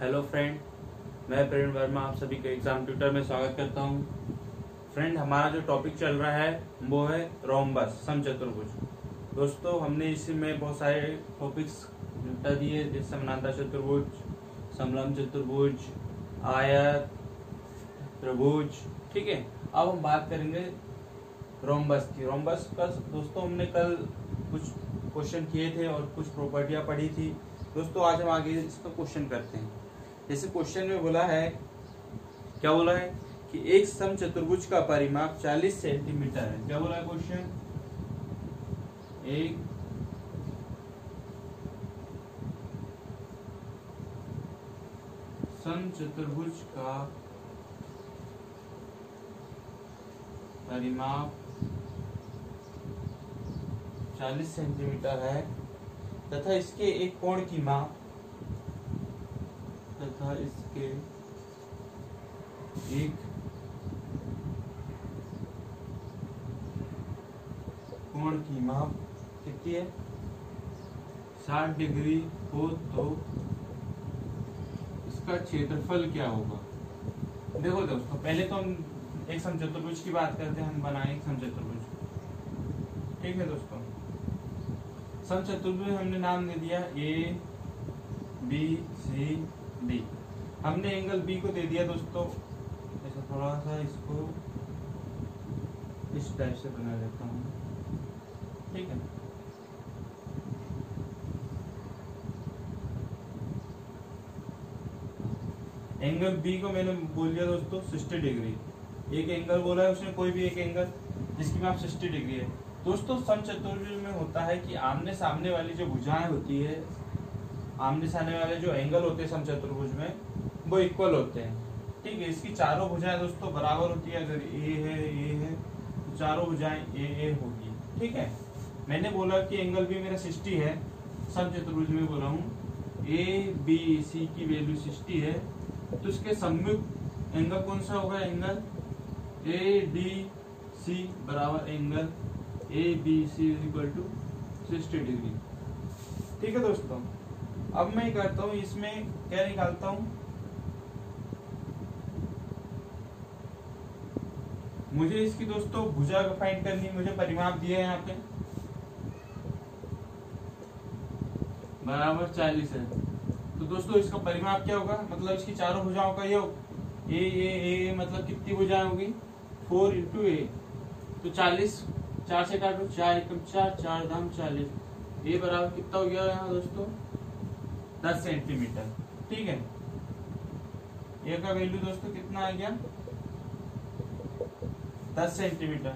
Hello friend, मैं प्रेरण वर्मा आप सभी के एग्जाम ट्यूटर में स्वागत करता हूं। फ्रेंड, हमारा जो टॉपिक चल रहा है वो है रोम्बस, समचतुर्भुज। दोस्तों, हमने इसमें बहुत सारे टॉपिक्स निपटा दिए, जैसे समानांतर चतुर्भुज, समलंब चतुर्भुज, आयत, त्रिभुज। ठीक है, अब हम बात करेंगे रोम्बस की। रोम्बस का दोस्तों हमने कल कुछ क्वेश्चन किए थे और कुछ प्रॉपर्टियां पढ़ी थी। दोस्तों, आज हम आगे इसका क्वेश्चन करते हैं। जैसे क्वेश्चन में बोला है, क्या बोला है कि एक समचतुर्भुज का परिमाप 40 सेंटीमीटर है। क्या बोला है क्वेश्चन? एक समचतुर्भुज का परिमाप 40 सेंटीमीटर है तथा इसके एक कोण की माप तथा इसके एक कोण की माप कितनी है? 60 डिग्री हो तो इसका क्षेत्रफल क्या होगा? देखो दोस्तों, पहले तो हम एक समचतुर्भुज की बात करते हैं। हम बनाए एक समचतुर्भुज। ठीक है दोस्तों, समचतुर्भुज हमने नाम दे दिया ए बी सी डी। हमने एंगल बी को दे दिया दोस्तों, ऐसा थोड़ा सा इसको इस टाइप से बना लेता हूँ। ठीक है, एंगल बी को मैंने बोल दिया दोस्तों 60 डिग्री। एक एंगल बोला है उसने, कोई भी एक एंगल जिसकी माप 60 डिग्री है। दोस्तों, समचतुर्भुज में होता है कि आमने सामने वाली जो भुजाएं होती है, आमने सामने वाले जो एंगल होते हैं समचतुर्भुज में, वो इक्वल होते हैं। ठीक है, इसकी चारों भुजाएं दोस्तों बराबर होती है। अगर ए है तो चारों भुजाएं ए होगी। ठीक है, मैंने बोला कि एंगल बी मेरा 60 है। समचतुर्भुज में बोला हूँ ए बी सी की वैल्यू 60 है, तो इसके सम्मुख एंगल कौन सा होगा? एंगल ए डी सी बराबर angle A B C equal to 60 degree. ठीक है दोस्तों, अब मैं करता हूँ, इसमें क्या निकालता हूँ? मुझे इसकी दोस्तों भुजा को फाइंड करनी, मुझे परिमाप दिया है यहाँ पे बराबर 40 है। तो दोस्तों इसका परिमाप क्या होगा? मतलब इसकी चारों भुजाओं का योग ए मतलब कितनी भुजाएं होगी? 4 इंटू ए, तो 40, 4 से काटो, 4 एकम 4, 4 दाम 40। ए बराबर कितना हो गया यहाँ दोस्तों? 10 सेंटीमीटर। ठीक है, ए का वैल्यू दोस्तों कितना आ गया? 10 सेंटीमीटर।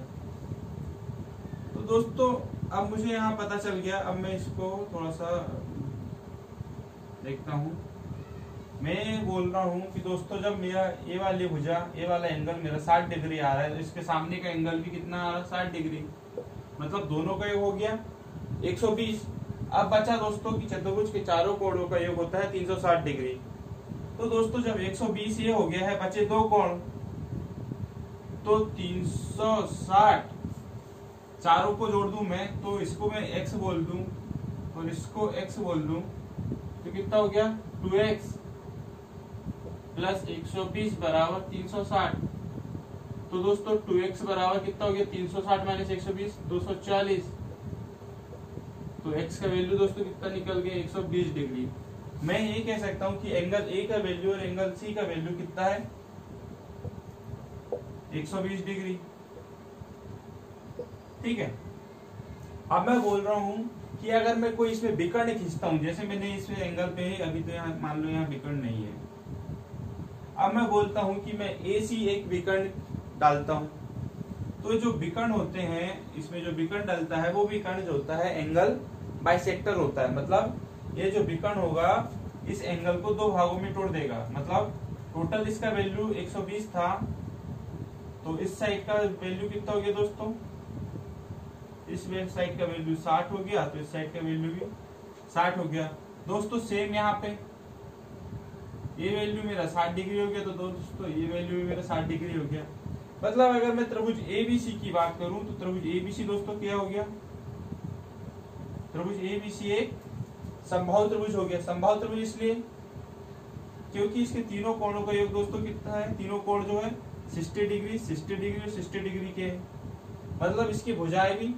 तो दोस्तों अब मुझे यहाँ पता चल गया। अब मैं इसको थोड़ा सा देखता हूँ। मैं बोल रहा हूँ कि दोस्तों जब मेरा ए वाली भुजा, ए वाला एंगल मेरा 60 डिग्री आ रहा है, तो इसके सामने का एंगल भी कितना आ रहा है? 60 डिग्री। मतलब दोनों का योग हो गया 120। अब बचा दोस्तों कि चतुर्भुज के चारों कोणों का योग होता है 360 डिग्री। तो दोस्तों जब 120 ये हो गया है, बचे दो कोण, तो 360 चारों को जोड़ दूं मैं, तो इसको मैं x बोल दूं और इसको x बोल दूं, तो कितना हो गया? 2x प्लस 120 बराबर 360। तो दोस्तों 2x बराबर कितना हो गया? 360 माइनस 120, 240। तो x का वैल्यू दोस्तों कितना निकल गया? 120 डिग्री। मैं ये कह सकता हूँ कि एंगल ए का वैल्यू और एंगल सी का वैल्यू कितना है? 120 डिग्री। ठीक है, अब मैं बोल रहा हूं कि अगर मैं कोई इसमें विकर्ण खींचता हूं, जैसे मैंने इसमें एंगल पे अभी तो यहाँ मान लो यहाँ विकर्ण नहीं है। अब मैं बोलता हूं कि मैं ए सी एक विकर्ण डालता हूं, तो जो विकर्ण होते हैं, इसमें जो विकर्ण डालता है वो विकर्ण जो होता है एंगल बाइसेक्टर होता है। मतलब ये जो विकर्ण होगा इस एंगल को दो भागों में तोड़ देगा। मतलब टोटल इसका वैल्यू 120 था, तो इस साइड का वैल्यू कितना हो गया दोस्तों? इस साइड का वैल्यू 60 हो गया, तो इस साइड का वैल्यू भी 60 हो गया। दोस्तों सेम यहाँ पे ये वैल्यू मेरा 60 डिग्री हो गया, तो दोस्तों ये वैल्यू भी मेरा 60 डिग्री हो गया। मतलब अगर मैं त्रिभुज एबीसी की बात करूं, तो त्रिभुज एबीसी दोस्तों क्या हो गया? त्रिभुज एबीसी एक समबाहु त्रिभुज हो गया। समबाहु त्रिभुज इसलिए क्योंकि इसके तीनों कोणों का योग दोस्तों कितना है, तीनों कोण जो है 60 डिग्री, 60 डिग्री और 60 डिग्री के, मतलब इसकी भुजाएं भी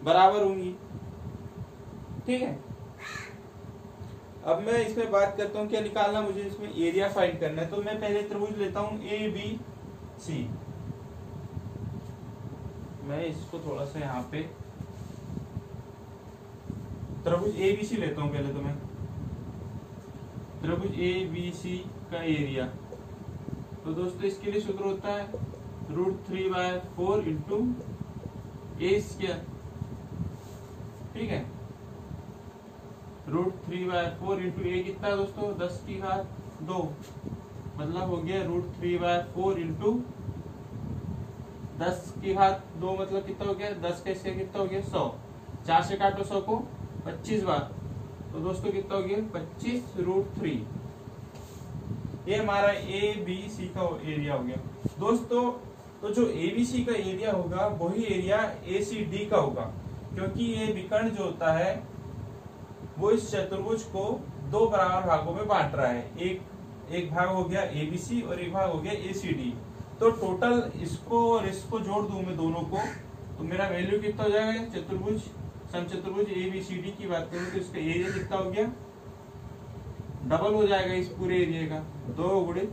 बराबर होंगी। ठीक है, अब मैं इसमें बात करता हूँ क्या निकालना मुझे, इसमें एरिया फाइंड करना है। तो मैं पहले त्रिभुज लेता हूँ ए बी सी। मैं इसको थोड़ा सा यहाँ पे त्रिभुज ए बी सी लेता हूँ पहले। तो मैं त्रिभुज ए बी सी का एरिया, तो दोस्तों इसके लिए सूत्र होता है √3/4 इंटू ए स्क्वायर। ठीक है, √3/4 इंटू ए कितना है दोस्तों, 10⁻², मतलब हो गया √3/4 इंटू 10⁻², मतलब कितना हो गया, 10 का स्क्वायर कितना हो गया 100, 4 से काटो 100 को 25 बार, तो दोस्तों कितना हो गया 25√3। ये हमारा ए बी सी का एरिया हो गया दोस्तों। तो जो ए बी सी का एरिया होगा वही एरिया ए सी डी का होगा, क्योंकि ये विकर्ण जो होता है वो इस चतुर्भुज को दो बराबर भागों में बांट रहा है। एक भाग हो गया ए बी सी और एक भाग हो गया ए सी डी। तो टोटल इसको और इसको जोड़ दूं मैं दोनों को, तो मेरा वैल्यू कितना हो जाएगा, चतुर्भुज समचतुर्भुज ए बी सी डी की बात करूं तो इसका एरिया कितना हो गया, डबल हो जाएगा इस पूरे एरिया का, 2 ×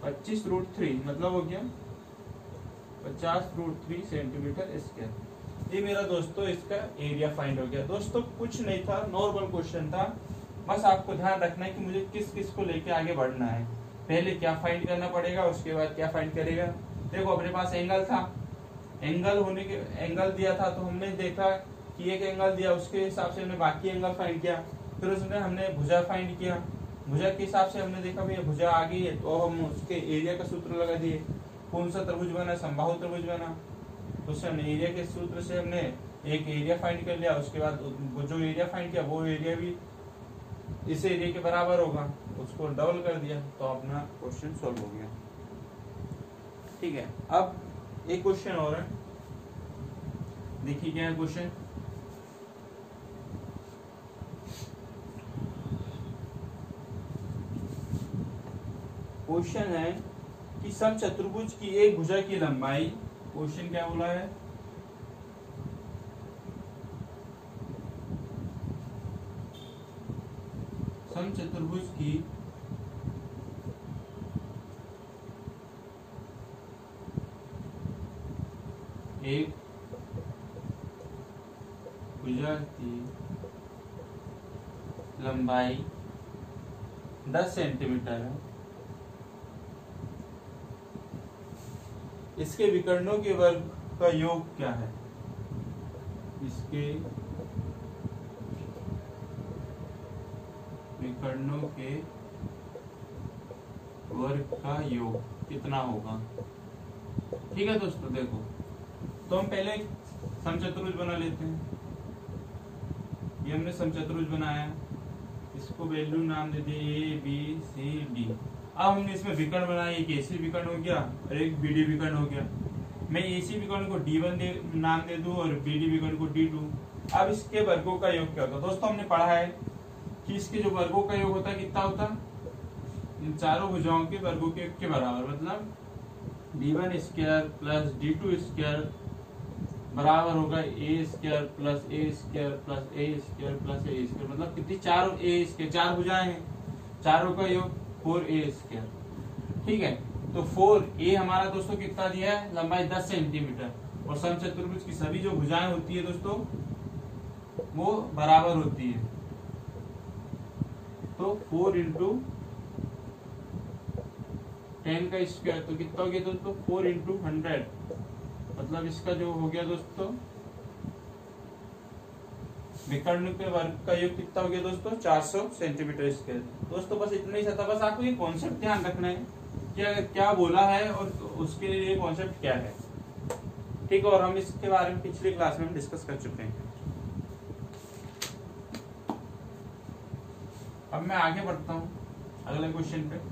25√3, मतलब हो गया 50√3 सेंटीमीटर स्क्वायर। ये मेरा दोस्तों इसका एरिया फाइंड हो गया। दोस्तों कुछ नहीं था, नॉर्मल क्वेश्चन था, बस आपको ध्यान रखना है कि मुझे किस किस को लेके आगे बढ़ना है। पहले क्या फाइंड करना पड़ेगा, उसके बाद क्या फाइंड करेगा। देखो अपने पास एंगल था, एंगल होने के एंगल दिया था, तो हमने देखा कि एक एंगल दिया, उसके हिसाब से हमने बाकी एंगल फाइंड किया। फिर उसमें हमने भुजा फाइंड किया, भुजा के हिसाब से हमने देखा भैया भुजा आ गई है, तो हम उसके एरिया का सूत्र लगा दिए। कौन सा त्रिभुज बना, समबाहु त्रिभुज बना, तो उससे हमने एरिया के सूत्र से हमने एक एरिया फाइंड कर लिया। उसके बाद वो जो एरिया फाइंड किया वो एरिया भी इस एरिया के बराबर होगा, उसको डबल कर दिया, तो अपना क्वेश्चन सॉल्व हो गया। ठीक है, अब एक क्वेश्चन और है, देखिए क्या है क्वेश्चन। क्वेश्चन है कि समचतुर्भुज की एक भुजा की लंबाई, क्वेश्चन क्या बोला है, समचतुर्भुज की एक भुजा की लंबाई 10 सेंटीमीटर है, इसके विकर्णों के वर्ग का योग क्या है, इसके विकर्णों के वर्ग का योग कितना होगा। ठीक है दोस्तों, देखो तो हम पहले समचतुर्भुज बना लेते हैं। ये हमने समचतुर्भुज बनाया, इसको वैल्यू नाम दे दिए ए बी सी डी। अब हमने इसमें विकर्ण बनाया, एक एसी विकर्ण हो गया और एक बीडी विकर्ण हो गया। मैं एसी विकर्ण को D1 नाम दे दूं और बीडी विकर्ण को D2। अब इसके वर्गों का योग क्या होता है, दोस्तों हमने पढ़ा है कि इसके जो वर्गों का योग होता है कितना होता है, इन चारों भुजाओं के वर्गों के बराबर, मतलब D1 square plus D2 square बराबर होगा ए स्क्वायर प्लस ए स्क्वायर प्लस ए स्क्वायर प्लस ए स्क्वायर, मतलब कितनी, चारों ए स्क्वायर, चार भुजाएं हैं, चारों का योग 4a स्क्वायर। ठीक है, तो 4a हमारा दोस्तों कितना दिया है, लंबाई 10 सेंटीमीटर, और समचतुर्भुज की सभी जो भुजाएं होती है दोस्तों वो बराबर होती है। तो 4 इंटू 10 का स्क्वायर, तो कितना हो गया दोस्तों 4 इंटू 100, मतलब इसका जो हो गया दोस्तों विकर्ण के वर्ग का योग कितना हो गया दोस्तों 400 सेंटीमीटर स्क्वायर। दोस्तों बस इतना ही था, बस आपको ये कॉन्सेप्ट ध्यान रखना है क्या क्या बोला है और उसके लिए ये कॉन्सेप्ट क्या है। ठीक है, और हम इसके बारे में पिछली क्लास में डिस्कस कर चुके हैं। अब मैं आगे बढ़ता हूँ अगले क्वेश्चन पे।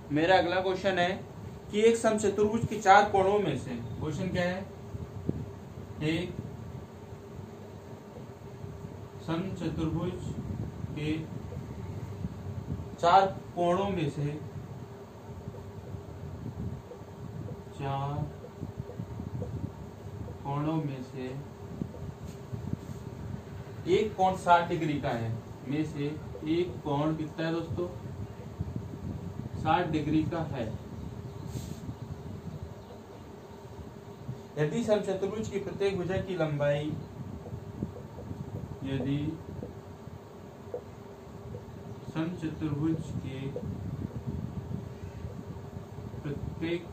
मेरा अगला क्वेश्चन है कि एक समचतुर्भुज के 4 कोणों में से, क्वेश्चन क्या है, एक समचतुर्भुज के 4 कोणों में से 4 कोणों में से एक कोण 60 डिग्री का है, में से एक कोण कितना है दोस्तों, 60 डिग्री का है। यदि समचतुर्भुज की प्रत्येक भुजा की लंबाई, यदि समचतुर्भुज के प्रत्येक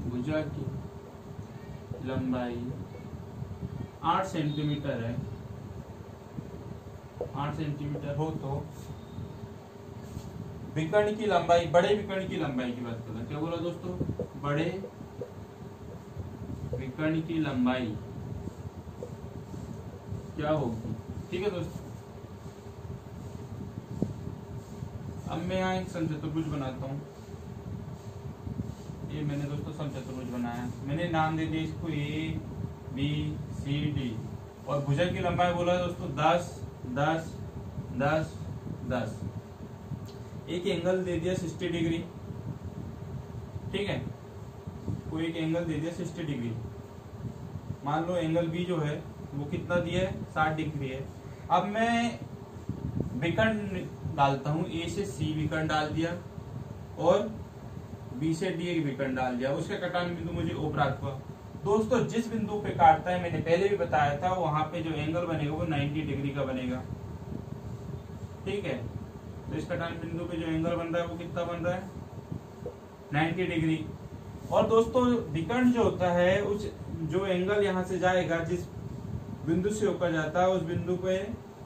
भुजा की लंबाई 8 सेंटीमीटर है, 8 सेंटीमीटर हो तो विकर्ण की लंबाई, बड़े विकर्ण की लंबाई की बात कर रहा है, क्या बोला दोस्तों, बड़े विकर्ण की लंबाई क्या होगी। ठीक है दोस्तों, अब मैं यहाँ एक समचतुर्भुज बनाता हूँ। ये मैंने दोस्तों समचतुर्भुज बनाया, मैंने नाम दे दिया इसको ए बी सी डी, और भुजा की लंबाई बोला दोस्तों 10 10 10 10। एक एंगल दे दिया 60 डिग्री, ठीक है, कोई एक एंगल दे दिया 60 डिग्री। मान लो एंगल बी जो है वो कितना दिया है, 60 डिग्री है। अब मैं विकर्ण डालता हूं, ए से सी विकर्ण डाल दिया और बी से डी एक विकर्ण डाल दिया, उसका कटान बिंदु मुझे ओ प्राप्त हुआ। दोस्तों जिस बिंदु पे काटता है, मैंने पहले भी बताया था, वहां पे जो एंगल बनेगा वो 90 डिग्री का बनेगा। ठीक है, तो इस कटान बिंदु पे जो एंगल बन रहा है वो कितना बन रहा है, 90 डिग्री। और दोस्तों विकर्ण जो होता है, उस जो एंगल यहाँ से जाएगा, जिस बिंदु से होकर जाता है, उस बिंदु पे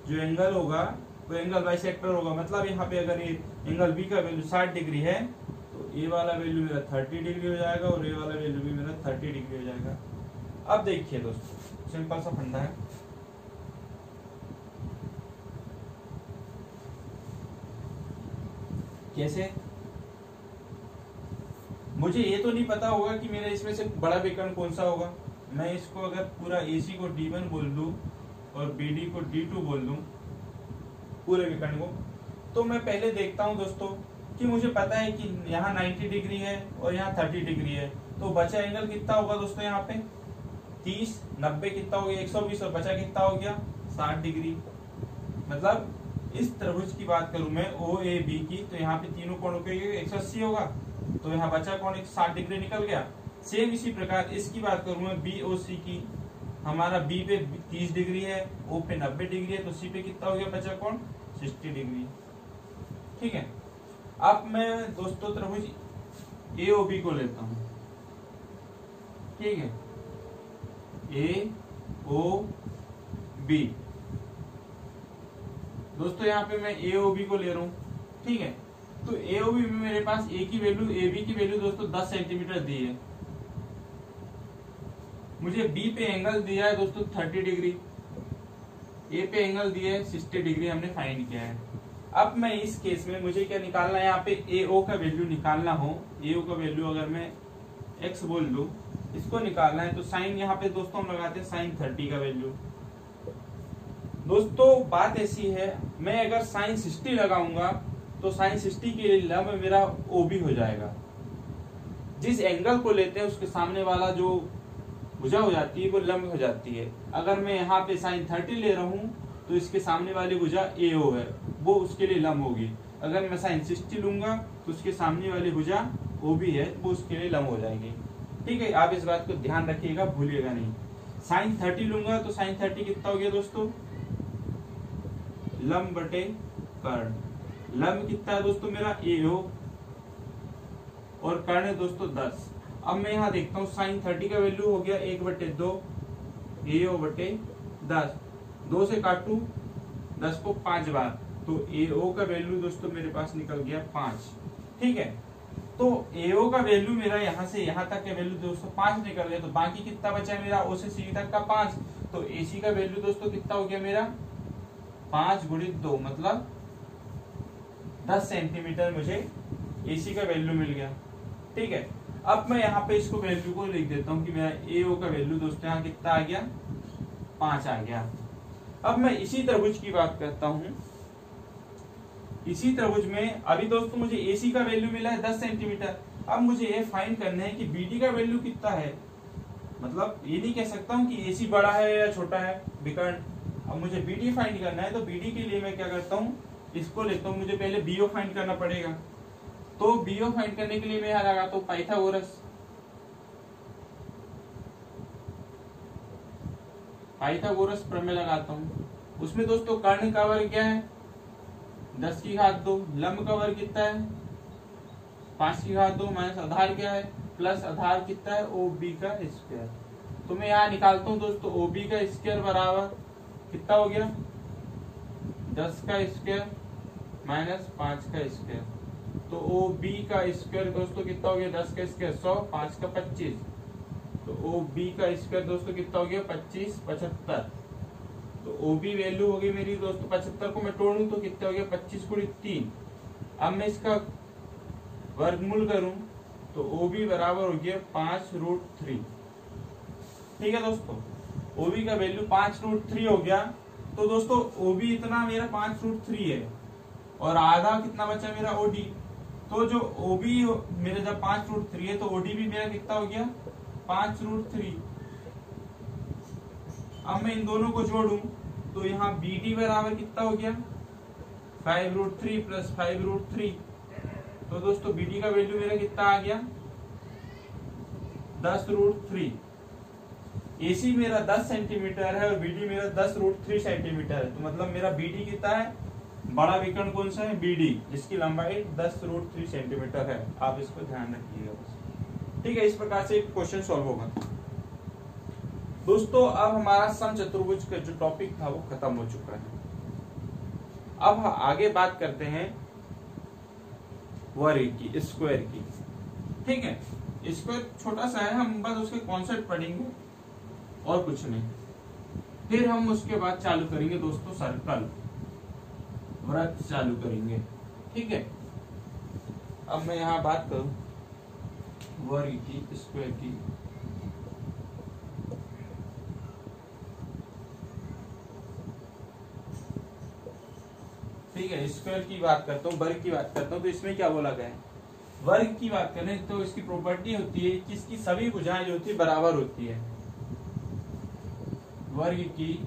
जो एंगल होगा वो एंगल बाइसेक्टर होगा। मतलब यहाँ पे अगर ये एंगल बी का वैल्यू 60 डिग्री है तो ए वाला वैल्यू मेरा 30 डिग्री हो जाएगा और ए वाला वैल्यू भी मेरा 30 डिग्री हो जाएगा। अब देखिए दोस्तों, सिंपल सा फंडा है, कैसे, मुझे ये तो नहीं पता होगा कि मेरा इसमें से बड़ा विकर्ण कौन सा होगा। मैं इसको अगर पूरा AC को D1 बोल दूं और BD को D2 बोल दूं, पूरे विकर्ण को, तो मैं पहले देखता हूं दोस्तों कि मुझे पता है कि यहाँ 90 डिग्री है और यहाँ 30 डिग्री है, तो बचा एंगल कितना होगा दोस्तों, यहाँ पे 30 90 कितना हो गया, 120, और बचा कितना हो गया, 60 डिग्री। मतलब इस त्रिभुज की बात करूं मैं OAB की, तो यहाँ पे तीनों कोणों के 180 होगा, तो यहाँ बचा कोण 60 डिग्री निकल गया। सेम इसी प्रकार इसकी बात करूं मैं BOC की, हमारा B पे 30 डिग्री है, O पे 90 डिग्री है, तो C पे कितना हो गया बचा कोण, 60 डिग्री। ठीक है, अब मैं दोस्तों त्रिभुज AOB को लेता हूं। ठीक है, AOB दोस्तों, यहाँ पे मैं AOB को ले रहा हूं। ठीक है, तो AOB में मेरे पास A की वैल्यू, AB की वैल्यू दोस्तों 10 सेंटीमीटर दी है। मुझे B पे एंगल दिया है दोस्तों 30 डिग्री, A पे एंगल दिया है 60 डिग्री, हमने फाइंड किया है। अब मैं इस केस में मुझे क्या निकालना है, यहाँ पे AO का वैल्यू निकालना हो, AO का वैल्यू अगर मैं X बोल दूं, इसको निकालना है, तो साइन यहाँ पे दोस्तों हम लगाते हैं साइन 30 का वैल्यू। दोस्तों बात ऐसी है, मैं अगर साइन 60 लगाऊंगा तो साइन 60 के लिए लंब मेरा OB हो जाएगा। जिस एंगल को लेते हैं उसके सामने वाला जो भुजा हो जाती है वो लंब हो जाती है। अगर मैं यहाँ पे साइन 30 ले रहा हूँ तो इसके सामने वाली भुजा AO है, वो उसके लिए लंब होगी। अगर मैं साइन 60 लूंगा तो उसके सामने वाली भुजा OB है, वो उसके लिए लंब हो जाएगी। ठीक है, आप इस बात को ध्यान रखिएगा, भूलिएगा नहीं। साइन 30 लूंगा तो साइन 30 कितना हो गया दोस्तों, लंब बटे कर्ण। लंब कितना है दोस्तों मेरा AO, और कर्ण है दोस्तों 10। अब मैं यहाँ देखता हूँ साइन 30 का वैल्यू हो गया 1/2 AO बटे 10। 2 से काटू 10 को 5 बार, तो AO का वैल्यू दोस्तों मेरे पास निकल गया 5। ठीक है, तो AO का वैल्यू मेरा यहाँ से यहाँ तक का वैल्यू दोस्तों 5 निकल गया, तो बाकी कितना बचा मेरा O से C तक का 5। तो AC का वैल्यू दोस्तों कितना हो गया मेरा 5 × 2, मतलब 10 सेंटीमीटर मुझे AC का वैल्यू मिल गया। ठीक है, अब मैं यहाँ पे इसको वैल्यू को लिख देता हूँ कि मेरा AO का वैल्यू दोस्तों यहाँ कितना आ गया, 5 आ गया। अब मैं इसी त्रिभुज की बात करता हूँ। इसी त्रिभुज में अभी दोस्तों मुझे AC का वैल्यू मिला है 10 सेंटीमीटर। अब मुझे ये फाइंड करना है कि BD का वैल्यू कितना है। मतलब ये नहीं कह सकता हूँ कि AC बड़ा है या छोटा है विकर्ण। अब मुझे BD फाइंड करना है, तो BD के लिए मैं क्या करता हूँ, इसको लेता हूँ। मुझे पहले BO फाइंड करना पड़ेगा, तो BO फाइंड करने के लिए मैं यहाँ लगाता हूँ पाइथागोरस प्रमेय लगाता हूँ। उसमें दोस्तों कर्ण का वर्ग क्या है, 10 की घात 2, लंब का वर्ग कितना है, 5 की घात 2, माइनस आधार क्या है, प्लस आधार कितना है, OB का स्क्वायर। तो मैं यहाँ निकालता हूँ दोस्तों, OB का स्क्वायर बराबर कितना हो गया, 10 का स्क्वायर माइनस 5 का स्क्वायर। तो OB का स्क्वायर दोस्तों कितना हो गया, 10 का स्क्वायर 100, 5 का 25। तो OB का स्क्वायर दोस्तों कितना हो गया, 25, 75। तो OB वैल्यू हो गई मेरी दोस्तों 75 को मैं तोड़ूं तो कितना हो गया, 25 गुणित 3। अब मैं इसका वर्गमूल करूं तो OB बराबर हो गया 5√3। ठीक है दोस्तों, OB का वैल्यू 5√3 हो गया। तो दोस्तों OB इतना मेरा 5√3 है और आधा कितना बचा मेरा OD। तो जो OB मेरा जब 5√3 है तो OD भी मेरा कितना हो गया, 5√3। अब मैं इन दोनों को जोड़ूं तो यहाँ BD बराबर कितना हो गया, 5√3 प्लस 5√3। तो दोस्तों BD का वैल्यू मेरा कितना आ गया, 10√3। AC मेरा 10 सेंटीमीटर है और BD मेरा 10√3 सेंटीमीटर है। तो मतलब मेरा BD कितना है, बड़ा विकर्ण कौन सा है, BD, जिसकी लंबाई 10√3 सेंटीमीटर है। आप इसको ध्यान रखिएगा। ठीक है, इस प्रकार से एक क्वेश्चन सॉल्व होगा। दोस्तों अब हमारा समचतुर्भुज का जो टॉपिक था वो खत्म हो चुका है। अब आगे बात करते हैं वर्ग की, स्क्वायर की। ठीक है, स्क्वायर छोटा सा है, हम बस उसके कॉन्सेप्ट पढ़ेंगे और कुछ नहीं। फिर हम उसके बाद चालू करेंगे दोस्तों सर्कल, वृत्त चालू करेंगे। ठीक है, अब मैं यहाँ बात करूं वर्ग की, स्क्वायर की। ठीक है, स्क्वायर की बात करता हूँ, वर्ग की बात करता हूँ। तो इसमें क्या बोला गया है, वर्ग की बात करें तो इसकी प्रॉपर्टी होती है कि इसकी सभी भुजाएं जो होती है बराबर होती है। वर्ग की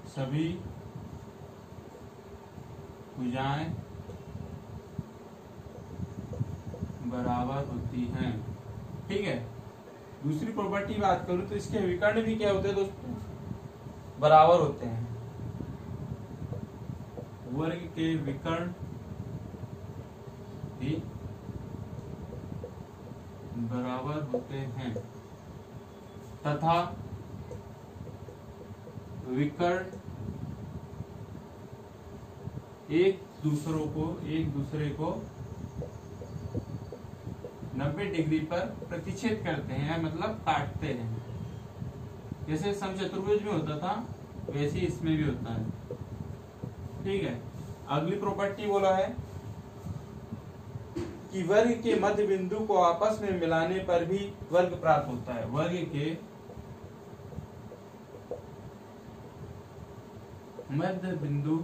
सभी भुजाएं बराबर होती हैं। ठीक है, दूसरी प्रॉपर्टी बात करूं तो इसके विकर्ण भी क्या होते हैं दोस्तों, बराबर होते हैं। वर्ग के विकर्ण भी बराबर होते हैं तथा विकर्ण एक दूसरे को 90 डिग्री पर प्रतिच्छेद करते हैं, मतलब काटते हैं। जैसे समचतुर्भुज में होता था वैसे इसमें भी होता है। ठीक है, अगली प्रॉपर्टी बोला है कि वर्ग के मध्य बिंदु को आपस में मिलाने पर भी वर्ग प्राप्त होता है। वर्ग के मध्य बिंदु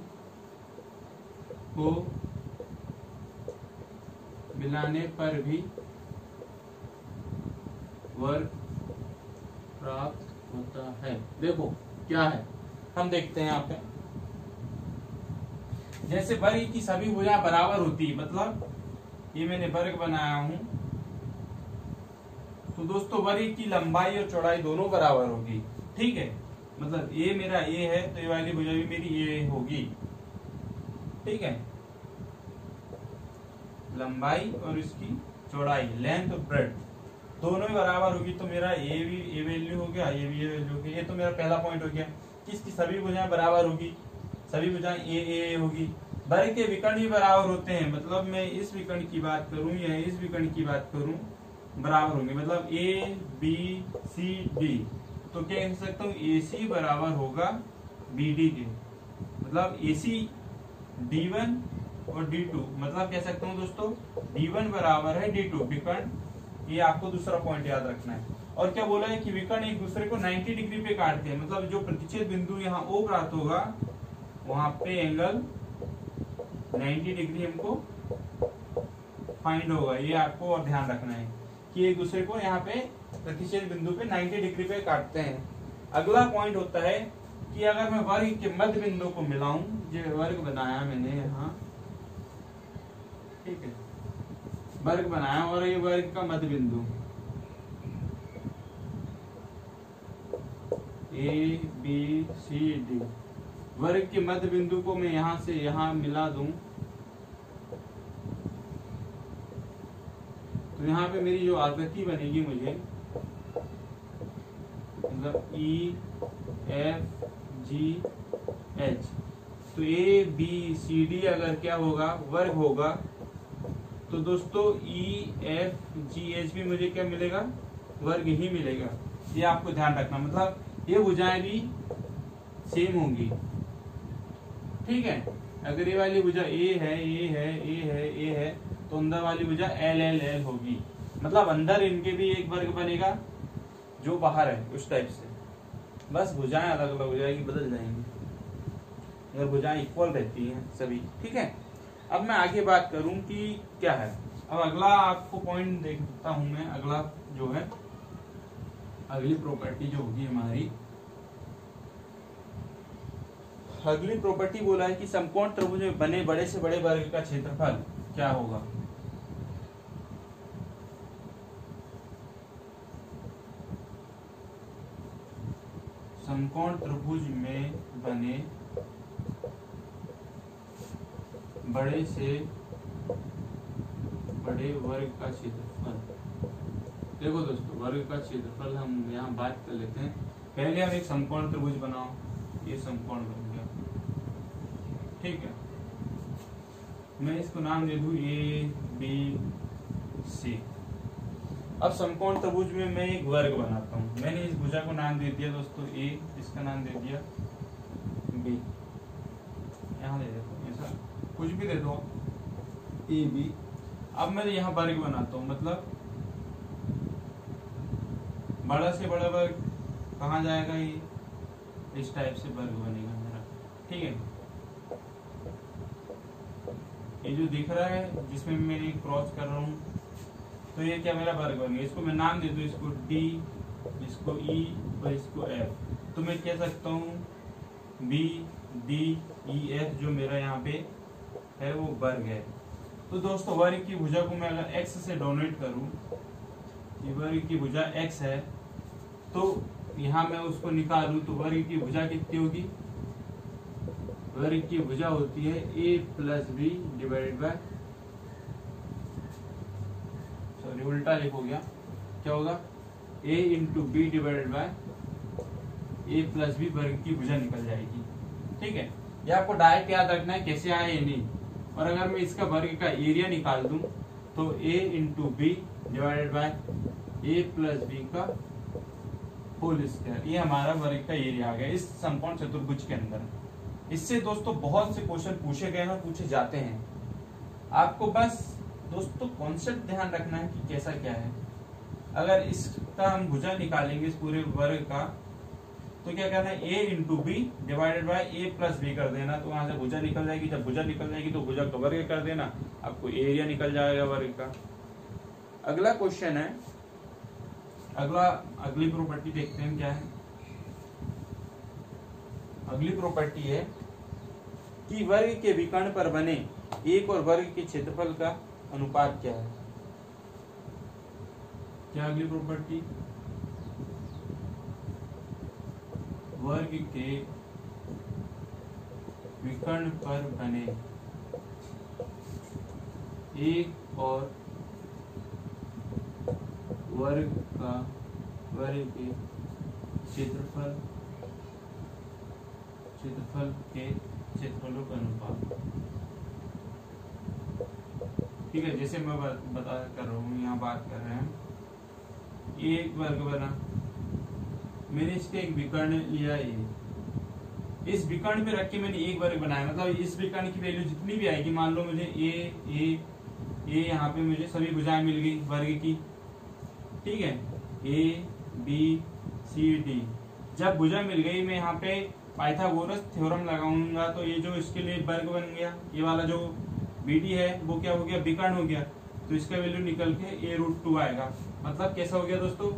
को मिलाने पर भी वर्ग प्राप्त होता है। देखो क्या है, हम देखते हैं यहाँ पे। जैसे वर्ग की सभी भुजाएं बराबर होती है, मतलब ये मैंने वर्ग बनाया हूं, तो दोस्तों वर्ग की लंबाई और चौड़ाई दोनों बराबर होगी। ठीक है, मतलब ये मेरा ए है तो ये वाली भुजा भी मेरी ए होगी। ठीक है, लंबाई और इसकी चौड़ाई, लेंथ और ब्रेड्थ दोनों ही बराबर होगी। तो मेरा ए भी ए वैल्यू हो गया, ये भी ए वैल्यू हो गया। ये तो मेरा पहला पॉइंट हो गया कि इसकी सभी भुजाएं बराबर होगी, सभी भुजाएं ए होगी। वर्ग के विकर्ण भी बराबर होते हैं, मतलब मैं इस विकर्ण की बात करूं या इस विकर्ण की बात करूं, बराबर होंगे। मतलब ए बी सी डी, तो क्या कह सकता हूँ, ए सी बराबर होगा बी डी के। मतलब ए सी D1 और D2, मतलब कह सकता हूँ दोस्तों D1 बराबर है D2 विकर्ण। ये आपको दूसरा पॉइंट याद रखना है। और क्या बोला है कि विकर्ण एक दूसरे को 90 डिग्री पे काटते हैं, मतलब जो प्रतिच्छेद बिंदु यहाँ O प्राप्त होगा वहां पे एंगल 90 डिग्री हमको फाइंड होगा। ये आपको और ध्यान रखना है कि एक दूसरे को यहाँ पे प्रतिच्छेद बिंदु पे 90 डिग्री पे काटते हैं। अगला पॉइंट होता है कि अगर मैं वर्ग के मध्य बिंदु को मिलाऊं, जो वर्ग बनाया मैंने यहाँ, ठीक है, वर्ग बनाया और ये वर्ग का मध्य बिंदु ABCD, वर्ग के मध्य बिंदु को मैं यहां से यहां मिला दूं तो यहाँ पे मेरी जो आकृति बनेगी मुझे, मतलब EFGH, तो ABCD अगर क्या होगा वर्ग होगा तो दोस्तों EFGH भी मुझे क्या मिलेगा, वर्ग ही मिलेगा। ये आपको ध्यान रखना, मतलब ये भुजाएं भी सेम होंगी, ठीक है। अगर ये वाली भुजा A है, A है, A है, A है, तो अंदर वाली भुजा LLL होगी, मतलब अंदर इनके भी एक वर्ग बनेगा जो बाहर है, उस टाइप से। बस भुजाएं अलग अलग हो जाएगी, बदल जाएंगी, अगर भुजाएं इक्वल रहती हैं सभी, ठीक है। अब मैं आगे बात करूं कि क्या है। अब अगला आपको पॉइंट देखता हूं मैं, अगला जो है अगली प्रॉपर्टी जो होगी हमारी, अगली प्रॉपर्टी बोला है कि समकोण त्रिभुज में बने बड़े से बड़े वर्ग का क्षेत्रफल क्या होगा। समकोण त्रिभुज में बने बड़े से बड़े वर्ग का क्षेत्रफल। देखो दोस्तों, वर्ग का क्षेत्रफल हम यहाँ बात कर लेते हैं। पहले हम एक समकोण त्रिभुज बनाओ, ये समकोण बन गया, ठीक है। मैं इसको नाम दे दूं ABC। अब समकोण त्रिभुज में मैं एक वर्ग बनाता हूँ। मैंने इस भुजा को नाम दे दिया दोस्तों A, इसका नाम दे दिया B, यहाँ दे देता हूँ, ऐसा कुछ भी दे दो AB। अब मैं यहाँ वर्ग बनाता हूँ, मतलब बड़ा से बड़ा वर्ग कहाँ जाएगा, ये इस टाइप से वर्ग बनेगा मेरा, ठीक है। ये जो दिख रहा है जिसमें मैं क्रॉस कर रहा हूँ, तो ये क्या मेरा वर्ग बन गया। इसको मैं नाम दे दूं, इसको D, इसको E और इसको F। तो मैं कह सकता हूँ BDEF जो मेरा यहाँ पे है वो वर्ग है। तो दोस्तों वर्ग की भुजा को मैं अगर x से डोनेट करूं, ये वर्ग की भुजा x है, तो यहाँ मैं उसको निकालूं तो वर्ग की भुजा कितनी होगी, वर्ग की भुजा होती है A plus B divided by, sorry उल्टा लिखो गया, क्या होगा A into B divided by A plus B, वर्ग की भुजा निकल जाएगी, ठीक है। ये आपको डायरेक्ट याद रखना है, कैसे आए ये नहीं। और अगर मैं इसका वर्ग का एरिया निकाल दूं तो A into B divided by A plus B का होल स्क्वायर, ये हमारा वर्ग का एरिया आ गया इस समकोण चतुर्भुज के अंदर। इससे दोस्तों बहुत से क्वेश्चन पूछे गए हैं और पूछे जाते हैं। आपको बस दोस्तों कॉन्सेप्ट ध्यान रखना है कि कैसा क्या है। अगर इसका हम भुजा निकालेंगे इस पूरे वर्ग का, तो क्या करना है A into B divided by A plus B कर देना, तो वहां से भुजा निकल जाएगी। जब भुजा निकल जाएगी तो भुजा का वर्ग कर देना, आपको एरिया निकल जाएगा वर्ग का। अगला क्वेश्चन है, अगली प्रॉपर्टी देखते हैं क्या है। अगली प्रॉपर्टी है कि वर्ग के विकर्ण पर बने एक और वर्ग के क्षेत्रफल का अनुपात क्या है। क्या अगली प्रॉपर्टी, वर्ग के विकर्ण पर बने एक और वर्ग के क्षेत्रफल के क्षेत्रफलों का अनुपात, ठीक है। जैसे मैं बता कर रहा हूँ, यहाँ बात कर रहे हैं, एक वर्ग बना, मैंने इसके एक विकर्ण लिया इस विकर्ण पे रख के मैंने एक वर्ग बनाया, मतलब इस विकर्ण की वैल्यू जितनी भी आएगी, मान लो मुझे ए यहाँ पे मुझे सभी भुजाएं मिल गई वर्ग की, ठीक है, ए बी सी डी। जब भुजा मिल गई मैं यहाँ पे पाइथागोरस थ्योरम लगाऊंगा, तो ये जो इसके लिए वर्ग बन गया, ये वाला जो बी डी है वो क्या हो गया, विकर्ण हो गया, तो इसका वैल्यू निकल के a√2 आएगा। मतलब कैसा हो गया दोस्तों,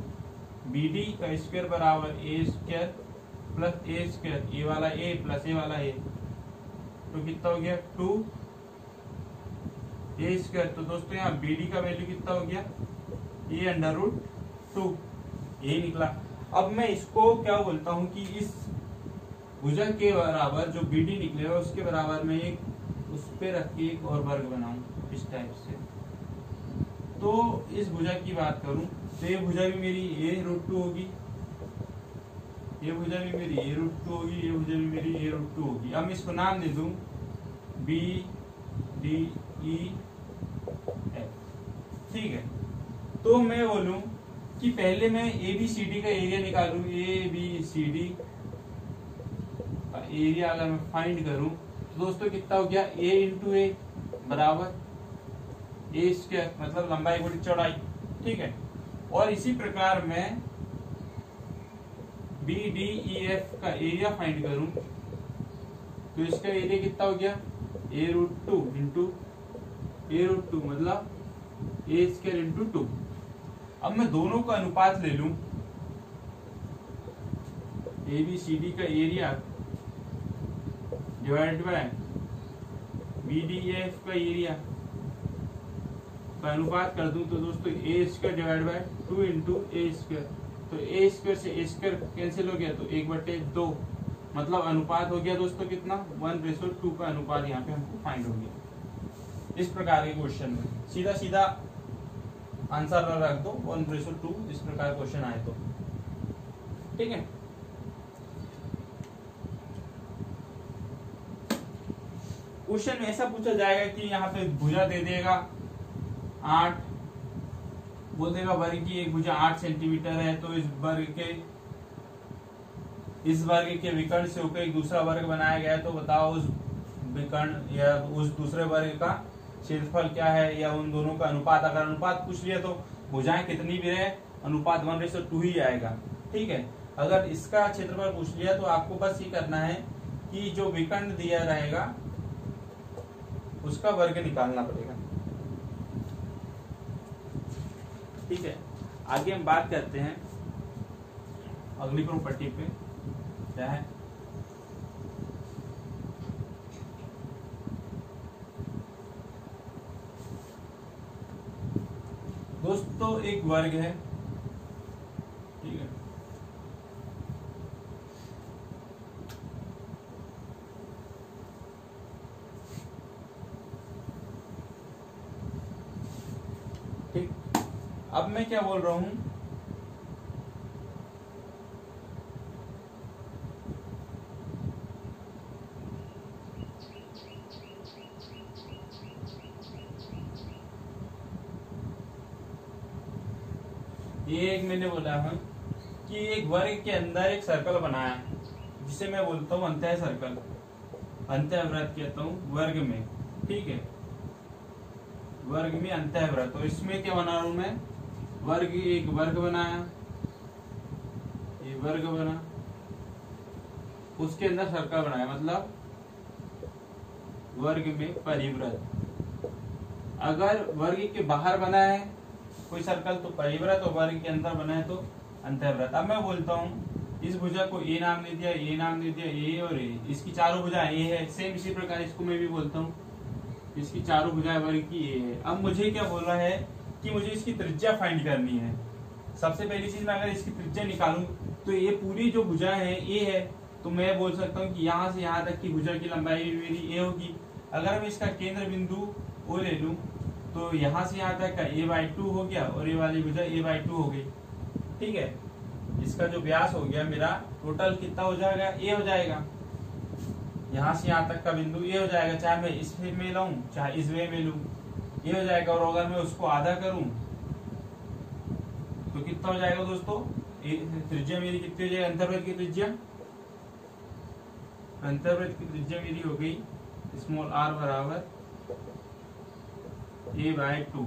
बी डी का स्क्वायर बराबर ए स्क्वायर प्लस ए स्क्वायर, ये वाला ए प्लस ये वाला ए, तो कितना हो गया 2 ए स्क्वायर। तो दोस्तों यहाँ बी डी का वैल्यू कितना हो गया, a√2, यही निकला। अब मैं इसको क्या बोलता हूँ कि इस भुजा के बराबर जो बी डी निकलेगा उसके बराबर में एक उस पे रख के एक और वर्ग बनाऊं इस टाइप से। तो इस भुजा की बात करूं तो ये भुजा भी मेरी a√2 होगी, ये भुजा भी मेरी a√2 होगी, ये भुजा भी मेरी a√2 होगी। अब मैं इसको नाम दे दूं बी डी ई एफ, ठीक है। तो मैं बोलूं कि पहले मैं ए बी सी डी का एरिया निकालूं, ए बी सी डी का एरिया अगर मैं फाइंड करूं तो दोस्तों कितना हो गया, a इंटू ए बराबर ए स्क्वायर, मतलब लंबाई गुणा चौड़ाई, ठीक है। और इसी प्रकार मैं बी डी ई एफ का एरिया फाइंड करूं तो इसका एरिया कितना हो गया, a√2 इंटू a√2 मतलब ए स्क्वायर इंटू 2। अब मैं दोनों का अनुपात ले लूं, ए बी सी डी का area divide by B D F का एरिया का अनुपात कर दूं तो दोस्तों A square divide by 2 into A square, तो ए स्क्वायर से ए स्क्वायर कैंसिल हो गया तो 1/2, मतलब अनुपात हो गया दोस्तों कितना 1:2 का अनुपात यहाँ पे हमको फाइंड हो गया। इस प्रकार के क्वेश्चन में सीधा सीधा आंसर रख दो 1:2, इस प्रकार क्वेश्चन आए तो, ठीक है। क्वेश्चन में ऐसा पूछा जाएगा कि यहाँ पे भुजा दे देगा 8, बोल देगा वर्ग की एक भुजा 8 सेंटीमीटर है, तो इस वर्ग के विकर्ण से होकर एक दूसरा वर्ग बनाया गया है, तो बताओ उस विकर्ण या उस दूसरे वर्ग का क्षेत्रफल क्या है, या उन दोनों का अनुपात। अगर अनुपात पूछ लिया तो भुजाएं कितनी भी रहे अनुपात 1:2 ही आएगा, ठीक है। अगर इसका क्षेत्रफल पूछ लिया तो आपको बस ये करना है कि जो विकर्ण दिया रहेगा उसका वर्ग निकालना पड़ेगा, ठीक है। आगे हम बात करते हैं अगली प्रॉपर्टी पे, क्या है दोस्तों, एक वर्ग है, ठीक है। ठीक, अब मैं क्या बोल रहा हूं, ये एक मैंने बोला है कि एक वर्ग के अंदर एक सर्कल बनाया है, जिसे मैं बोलता हूँ अंतः सर्कल, अंतःवृत्त कहता हूँ वर्ग में, ठीक है। वर्ग में अंतःवृत्त, तो इसमें क्या बना रहा हूं मैं, वर्ग, एक वर्ग बनाया, ये वर्ग बना, उसके अंदर सर्कल बनाया, मतलब वर्ग में परिवृत्त। अगर वर्ग के बाहर बना है कोई सर्कल तो परिवृत्त, और वर्ग के अंदर बना है तो अंतःवृत्त। अब मैं बोलता हूँ इस भुजा को ए नाम दे दिया, ए नाम दे दिया, ए और ए, इसकी चारों भुजाएं ए है, सेम इसी प्रकार इसको मैं भी बोलता हूँ इसकी चारों भुजाएं वर्ग की ए है। अब मुझे क्या बोल रहा है कि मुझे इसकी त्रिज्या फाइंड करनी है। सबसे पहली चीज मैं अगर इसकी त्रिज्या निकालूं तो ये पूरी जो भुजाएं है ए है, तो मैं बोल सकता हूँ कि यहाँ से यहाँ तक की भुजा की लंबाई मेरी ए होगी। अगर मैं इसका केंद्र बिंदु ओ ले लूं तो यहाँ से यहाँ तक का a/2 हो गया, और ये वाली भुजा a/2 हो गई, ठीक है। इसका जो व्यास हो गया मेरा टोटल कितना हो जाएगा, a हो जाएगा। यहाँ से यहाँ तक का बिंदु a हो जाएगा, चाहे मैं इस वे में लाऊं चाहे इस वे में लूं, ये हो जाएगा। और अगर मैं उसको आधा करूं तो कितना हो जाएगा दोस्तों, त्रिज्या मेरी कितनी हो जाएगी, अंतर्वृत्त की त्रिज्या अंतर्वृत्त की त्रिज्या मेरी हो गई स्मॉल r बराबर a/2।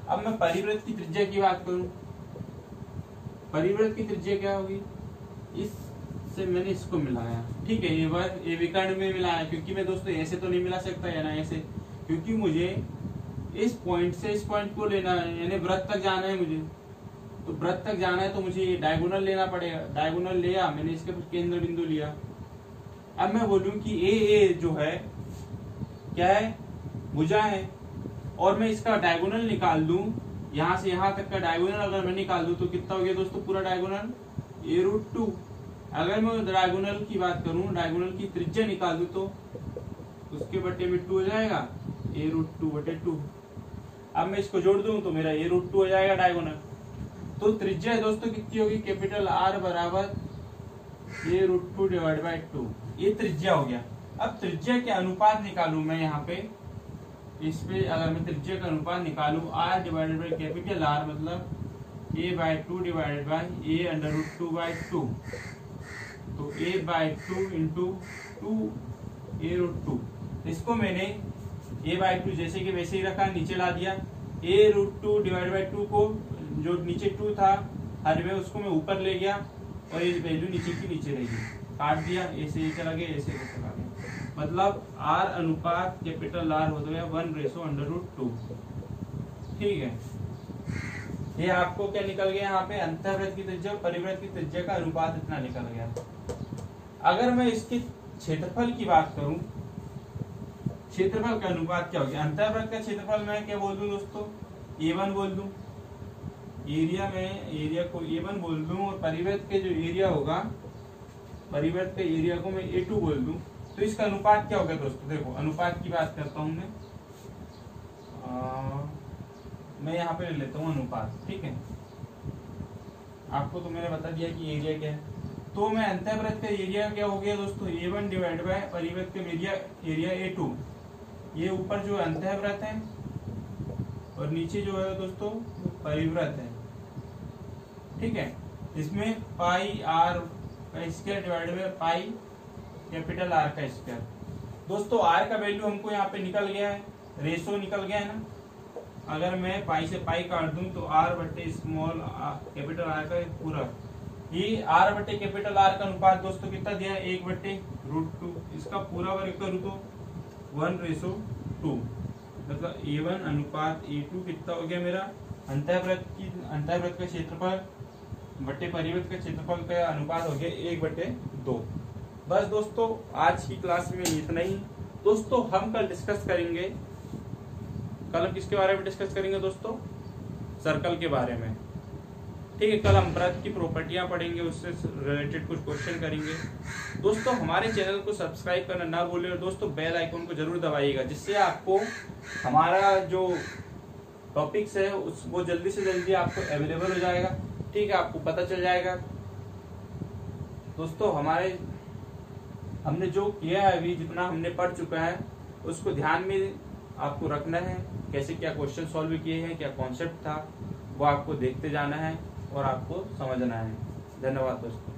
अब मैं परिवृत्त की त्रिज्या की बात करूं, परिवृत्त की त्रिज्या क्या होगी, इससे मैंने इसको मिलाया, ठीक है, ये विकर्ण में मिलाया, क्योंकि मैं दोस्तों ऐसे तो नहीं मिला सकता है ना ऐसे, क्योंकि मुझे इस पॉइंट से इस पॉइंट को लेना है, यानी वृत्त तक जाना है मुझे, तो वृत्त तक जाना है तो मुझे ये डायगोनल लेना पड़ेगा। डायगोनल लिया मैंने, इसके केंद्र बिंदु लिया। अब मैं बोलूं कि ए जो है क्या है, भुजा है, और मैं इसका डायगोनल निकाल दूं, यहां से यहां तक का डायगोनल अगर मैं निकाल दूं तो कितना हो गया दोस्तों पूरा डायगोनल a√2। अगर मैं डायगोनल की बात करूं, डायगोनल की त्रिज्या निकाल दूं तो उसके बटे में 2 हो जाएगा, a√2/2। अब मैं इसको जोड़ दूं तो मेरा a√2 हो जाएगा डायगोनल। तो त्रिज्या दोस्तों कितनी होगी, कैपिटल R बराबर a√2/2। ये त्रिज्या हो गया। अब त्रिज्या के अनुपात निकालू मैं यहाँ पे, इस पे अगर मैं त्रिज्या का अनुपात निकालू R divided by capital R मतलब a/2 डिवाइडेड बाई a√2/2, तो a/2 इंटू 2 a√2। इसको मैंने a/2 जैसे कि वैसे ही रखा, नीचे ला दिया। a√2 डिवाइडेड बाई 2 को जो नीचे 2 था हर में उसको मैं ऊपर ले गया और ये वैल्यू नीचे की नीचे रहेगी, काट दिया, ऐसे ये चला गया, ऐसे चला गया, मतलब R अनुपात कैपिटल R हो गया 1/√2। ठीक है, ये आपको क्या निकल गया यहाँ पे, अंतर्वृत्त की त्रिज्या परिवृत्त की त्रिज्या का अनुपात इतना निकल गया। अगर मैं इसके क्षेत्रफल की बात करूं, क्षेत्रफल का अनुपात क्या हो गया, अंतर्वृत्त का क्षेत्रफल मैं क्या बोल दूं दोस्तों, a1 बोल दूं, एरिया में एरिया को a1 बोल दूं, और परिवृत्त के जो एरिया होगा, परिवृत्त के एरिया को मैं a2 बोल दूं, तो इसका अनुपात क्या होगा दोस्तों। देखो अनुपात की बात करता हूं मैं यहाँ पे ले लेता हूँ अनुपात, ठीक है, आपको तो मैंने बता दिया कि एरिया क्या है। तो मैं अंतर्वृत्त का एरिया क्या हो गया दोस्तों, a1 डिवाइड बाय परिवृत्त का एरिया a2। ये ऊपर जो अंतर्वृत्त है और नीचे जो है दोस्तों परिवृत्त है, ठीक है। इसमें पाई r का square divide by pi capital R का स्क्वायर। दोस्तों R का वैल्यू हमको यहाँ पे निकल गया है, रेशो निकल गया है ना। अगर मैं पाई से पाई काट दूं तो R बटे स्मॉल कैपिटल R का पूरा, ये R बटे कैपिटल R का अनुपात दोस्तों कितना दिया है, 1/√2। इसका पूरा वर्ग करूं तो 1/2, मतलब a1 अनुपात a2 कितना हो गया मेरा, अंतर्वृत्त का क्षेत्रफल बटे परिवृत्त का क्षेत्रफल का अनुपात हो गया 1/2। बस दोस्तों आज की क्लास में इतना ही। दोस्तों हम कल डिस्कस करेंगे, कल हम किसके बारे में डिस्कस करेंगे दोस्तों, सर्कल के बारे में, ठीक है। कल हम वृत्त की प्रॉपर्टियां पढ़ेंगे, उससे रिलेटेड कुछ क्वेश्चन करेंगे। दोस्तों हमारे चैनल को सब्सक्राइब करना ना भूलें, और दोस्तों बेल आइकन को जरूर दबाइएगा, जिससे आपको हमारा जो टॉपिक्स है वो जल्दी से जल्दी आपको अवेलेबल हो जाएगा, ठीक है, आपको पता चल जाएगा। दोस्तों हमने जो किया है अभी, जितना हमने पढ़ चुका है उसको ध्यान में आपको रखना है, कैसे क्या क्वेश्चन सॉल्व किए हैं, क्या कॉन्सेप्ट था, वो आपको देखते जाना है और आपको समझना है। धन्यवाद दोस्तों।